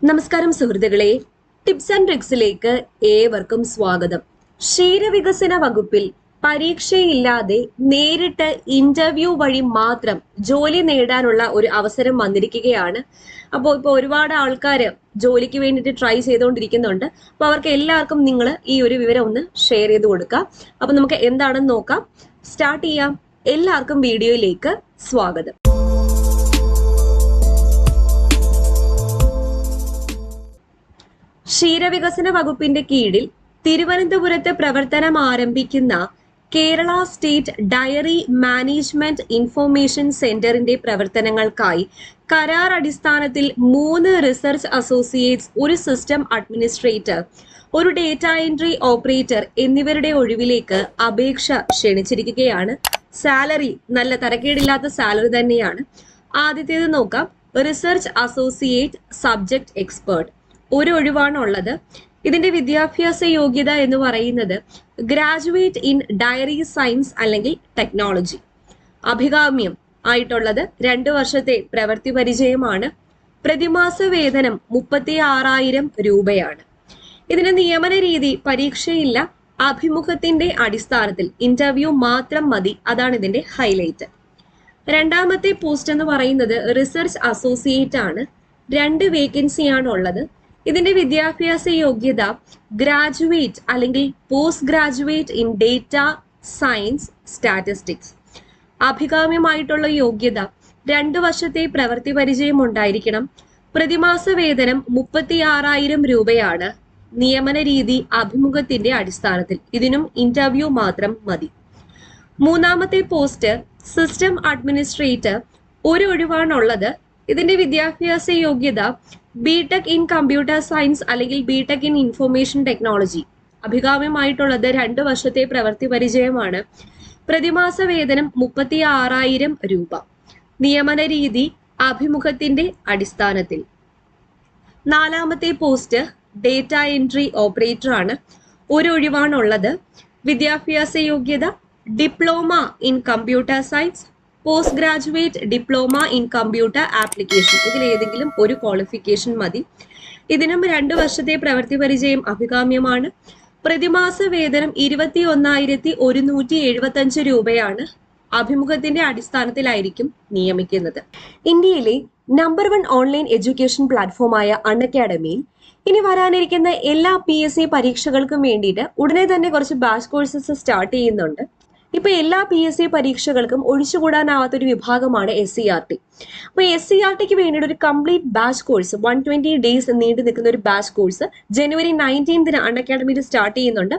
നമസ്കാരം സുഹൃത്തുക്കളെ, tips and ട്രിക്സിലേക്ക് ഏവർക്കും സ്വാഗതം. ക്ഷീരവികസന വകുപ്പിൽ പരീക്ഷയില്ലാതെ നേരിട്ട് ഇന്റർവ്യൂ വഴി മാത്രം ജോലി നേടാനുള്ള ഒരു അവസരം വന്നിരിക്കുകയാണ്. അപ്പോൾ ഇപ്പോൾ ഒരുപാട് ആൾക്കാർ ജോലിക്ക് വേണ്ടിയിട്ട് ട്രൈ ചെയ്തുകൊണ്ടിരിക്കുന്നുണ്ട്. അപ്പോൾ അവർക്ക് എല്ലാവർക്കും നിങ്ങൾ ഈ ഒരു വിവരം ഒന്ന് ഷെയർ ചെയ്ത് കൊടുക്കുക. അപ്പോൾ നമുക്ക് എന്താണെന്ന് നോക്കാം. സ്റ്റാർട്ട് ചെയ്യാം. എല്ലാവർക്കും വീഡിയോയിലേക്ക് സ്വാഗതം. ക്ഷീരവികസന വകുപ്പിന്റെ കീഴിൽ തിരുവനന്തപുരത്ത് പ്രവർത്തനം ആരംഭിക്കുന്ന Kerala state diary management information സെന്ററിന്റെ പ്രവർത്തനങ്ങൾക്കായി കരാർ അടിസ്ഥാനത്തിൽ 3 റിസർച്ച് അസോസിയേറ്റ്സ്, ഒരു സിസ്റ്റം അഡ്മിനിസ്ട്രേറ്റർ, ഒരു ഡേറ്റ എൻട്രി ഓപ്പറേറ്റർ എന്നിവരുടെ ഒഴിവിലേക്ക് അപേക്ഷ ക്ഷണിച്ചിരിക്കുകയാണ്. സാലറി നല്ല തരക്കേടില്ലാത്ത സാലറി തന്നെയാണ്. ആദ്യത്തേത് നോക്കാം. റിസർച്ച് അസോസിയേറ്റ് സബ്ജക്ട് എക്സ്പേർട്ട് ഒരു ഒഴിവാണുള്ളത്. ഇതിന്റെ വിദ്യാഭ്യാസ യോഗ്യത എന്ന് പറയുന്നത് ഗ്രാജുവേറ്റ് ഇൻ ഡയറി സയൻസ് അല്ലെങ്കിൽ ടെക്നോളജി. അഭികാമ്യം ആയിട്ടുള്ളത് 2 വർഷത്തെ പ്രവൃത്തി പരിചയമാണ്. പ്രതിമാസ വേതനം 36,000 രൂപയാണ്. ഇതിന് നിയമന രീതി പരീക്ഷയില്ല, അഭിമുഖത്തിന്റെ അടിസ്ഥാനത്തിൽ ഇന്റർവ്യൂ മാത്രം മതി. അതാണ് ഇതിന്റെ ഹൈലൈറ്റ്. രണ്ടാമത്തെ പോസ്റ്റ് എന്ന് പറയുന്നത് റിസർച്ച് അസോസിയേറ്റ് ആണ്. 2 വേക്കൻസിയാണ് ഉള്ളത്. ഇതിന്റെ വിദ്യാഭ്യാസ യോഗ്യത ഗ്രാജുവേറ്റ് അല്ലെങ്കിൽ post graduate in data science statistics. അഭികാമ്യമായിട്ടുള്ള യോഗ്യത 2 വർഷത്തെ പ്രവൃത്തി പരിചയം ഉണ്ടായിരിക്കണം. പ്രതിമാസ വേതനം 36,000 രൂപയാണ്. നിയമന രീതി അഭിമുഖത്തിന്റെ അടിസ്ഥാനത്തിൽ. ഇതിനും ഇന്റർവ്യൂ മാത്രം മതി. മൂന്നാമത്തെ പോസ്റ്റ് സിസ്റ്റം അഡ്മിനിസ്ട്രേറ്റർ ഒരു ഒഴിവാണുള്ളത്. ഇതിന്റെ വിദ്യാഭ്യാസ യോഗ്യത ബിടെക് ഇൻ കമ്പ്യൂട്ടർ സയൻസ് അല്ലെങ്കിൽ ബിടെക് ഇൻ ഇൻഫർമേഷൻ ടെക്നോളജി. അഭികാമ്യമായിട്ടുള്ളത് 2 വർഷത്തെ പ്രവൃത്തി പരിചയമാണ്. പ്രതിമാസ വേതനം 36,000 രൂപ. നിയമന രീതി അഭിമുഖത്തിന്റെ അടിസ്ഥാനത്തിൽ. നാലാമത്തെ പോസ്റ്റ് ഡേറ്റ എൻട്രി ഓപ്പറേറ്റർ ആണ്. ഒരു ഒഴിവാണുള്ളത്. വിദ്യാഭ്യാസ യോഗ്യത diploma in computer science, post graduate diploma in computer application. ഇതിലേതെങ്കിലും ഒരു ക്വാളിഫിക്കേഷൻ മതി. ഇതിനും 2 വർഷത്തെ പ്രവൃത്തി പരിചയം അഭികാമ്യമാണ്. പ്രതിമാസ വേതനം 21,175 രൂപയാണ്. അഭിമുഖത്തിന്റെ അടിസ്ഥാനത്തിലായിരിക്കും നിയമിക്കുന്നത്. ഇന്ത്യയിലെ നമ്പർ 1 ഓൺലൈൻ എഡ്യൂക്കേഷൻ പ്ലാറ്റ്ഫോമായ അൺഅക്കാഡമിയിൽ ഇനി വരാനിരിക്കുന്ന എല്ലാ PSC പരീക്ഷകൾക്കും വേണ്ടിയിട്ട് ഉടനെ തന്നെ കുറച്ച് ബാച്ച് കോഴ്സസ് സ്റ്റാർട്ട് ചെയ്യുന്നുണ്ട്. ഇപ്പൊ എല്ലാ PSC പരീക്ഷകൾക്കും ഒഴിച്ചുകൂടാനാവാത്തൊരു വിഭാഗമാണ് SCRT. അപ്പൊ SCRTക്ക് വേണ്ടിയിട്ട് ഒരു കംപ്ലീറ്റ് ബാച്ച് കോഴ്സ് 120 ഡേയ്സ് നീണ്ടു നിൽക്കുന്ന ഒരു ബാച്ച് കോഴ്സ് ജനുവരി 19 അൺഅക്കാഡമിയിൽ സ്റ്റാർട്ട് ചെയ്യുന്നുണ്ട്.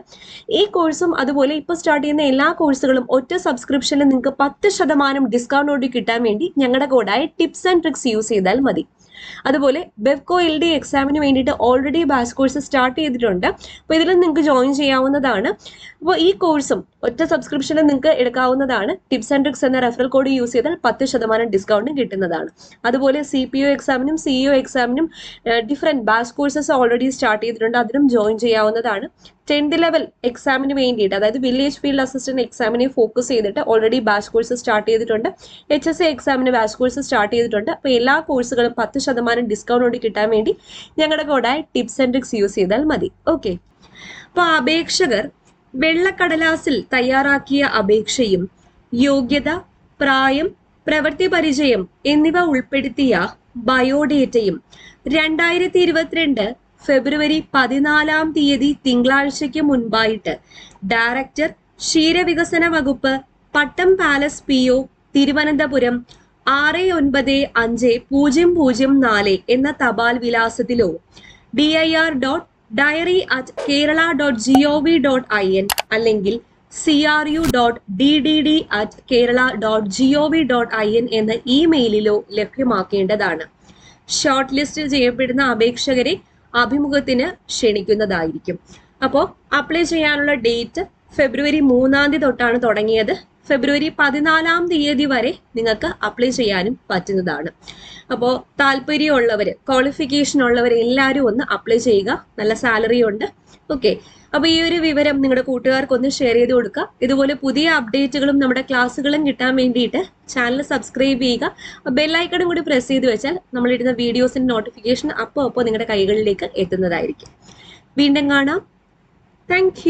ഈ കോഴ്സും അതുപോലെ ഇപ്പൊ സ്റ്റാർട്ട് ചെയ്യുന്ന എല്ലാ കോഴ്സുകളും ഒറ്റ സബ്സ്ക്രിപ്ഷനിൽ നിങ്ങൾക്ക് 10% ഡിസ്കൗണ്ടോട് കിട്ടാൻ വേണ്ടി ഞങ്ങളുടെ കോഡായ ടിപ്സ് ആൻഡ് ട്രിക്സ് യൂസ് ചെയ്താൽ മതി. അതുപോലെ ബെവ്കോ LD എക്സാമിന് വേണ്ടിയിട്ട് ഓൾറെഡി ബാച്ച് കോഴ്സ് സ്റ്റാർട്ട് ചെയ്തിട്ടുണ്ട്. അപ്പോൾ ഇതിൽ നിങ്ങൾക്ക് ജോയിൻ ചെയ്യാവുന്നതാണ്. അപ്പോൾ ഈ കോഴ്സും ഒറ്റ സബ്സ്ക്രിപ്ഷനിൽ നിങ്ങൾക്ക് എടുക്കാവുന്നതാണ്. ടിപ്സ് ആൻഡ് ട്രിക്സ് എന്ന റെഫറൽ കോഡ് യൂസ് ചെയ്താൽ 10% ഡിസ്കൗണ്ട് കിട്ടുന്നതാണ്. അതുപോലെ CPO എക്സാമിനും CEO എക്സാമിനും different batch courses already start ചെയ്തിട്ടുണ്ട്. അതിനും ജോയിൻ ചെയ്യാവുന്നതാണ്. 10th ലെവൽ എക്സാമിന് വേണ്ടിയിട്ട്, അതായത് വില്ലേജ് ഫീൽഡ് അസിസ്റ്റന്റ് എക്സാമിനെ ഫോക്കസ് ചെയ്തിട്ട് ഓൾറെഡി ബാച്ച് കോഴ്സ് സ്റ്റാർട്ട് ചെയ്തിട്ടുണ്ട്. HSA എക്സാമിന് ബാച്ച് കോഴ്സ് സ്റ്റാർട്ട് ചെയ്തിട്ടുണ്ട്. അപ്പോൾ എല്ലാ കോഴ്സുകളും 10% ഡിസ്കൗണ്ടോട് കിട്ടാൻ വേണ്ടി ഞങ്ങളുടെ കോഡായ ടിപ്സ് ആൻഡ് ട്രിക്സ് യൂസ് ചെയ്താൽ മതി. ഓക്കെ. അപ്പോൾ അപേക്ഷകർ വെള്ളക്കടലാസിൽ തയ്യാറാക്കിയ അപേക്ഷയും യോഗ്യത, പ്രായം, പ്രവൃത്തി പരിചയം എന്നിവ ഉൾപ്പെടുത്തിയ ബയോഡേറ്റയും 2022 ഫെബ്രുവരി 14 തിങ്കളാഴ്ചയ്ക്ക് മുൻപായിട്ട് ഡയറക്ടർ ക്ഷീരവികസന വകുപ്പ്, പട്ടം പാലസ് PO, തിരുവനന്തപുരം 695004 എന്ന തപാൽ വിലാസത്തിലോ dir.diary@kerala.gov.in അല്ലെങ്കിൽ cru.ddd@kerala.gov.in എന്ന ഇമെയിലിലോ ലഭ്യമാക്കേണ്ടതാണ്. ഷോർട്ട് ലിസ്റ്റ് ചെയ്യപ്പെടുന്ന അപേക്ഷകരെ അഭിമുഖത്തിന് ക്ഷണിക്കുന്നതായിരിക്കും. അപ്പോൾ അപ്ലൈ ചെയ്യാനുള്ള ഡേറ്റ് ഫെബ്രുവരി 3 തൊട്ടാണ് തുടങ്ങിയത്. ഫെബ്രുവരി 14 വരെ നിങ്ങൾക്ക് അപ്ലൈ ചെയ്യാനും പറ്റുന്നതാണ്. അപ്പോൾ താല്പര്യമുള്ളവർ, ക്വാളിഫിക്കേഷൻ ഉള്ളവർ എല്ലാവരും ഒന്ന് അപ്ലൈ ചെയ്യുക. നല്ല സാലറി ഉണ്ട്. ഓക്കെ, അപ്പോൾ ഈ ഒരു വിവരം നിങ്ങളുടെ കൂട്ടുകാർക്കൊന്ന് ഷെയർ ചെയ്ത് കൊടുക്കുക. ഇതുപോലെ പുതിയ അപ്ഡേറ്റുകളും നമ്മുടെ ക്ലാസ്സുകളും കിട്ടാൻ വേണ്ടിയിട്ട് ചാനൽ സബ്സ്ക്രൈബ് ചെയ്യുക. ബെല്ലൈക്കണും കൂടി പ്രസ് ചെയ്ത് വെച്ചാൽ നമ്മളിടുന്ന വീഡിയോസിന്റെ നോട്ടിഫിക്കേഷൻ അപ്പോൾ നിങ്ങളുടെ കൈകളിലേക്ക് എത്തുന്നതായിരിക്കും. വീണ്ടും കാണാം. താങ്ക്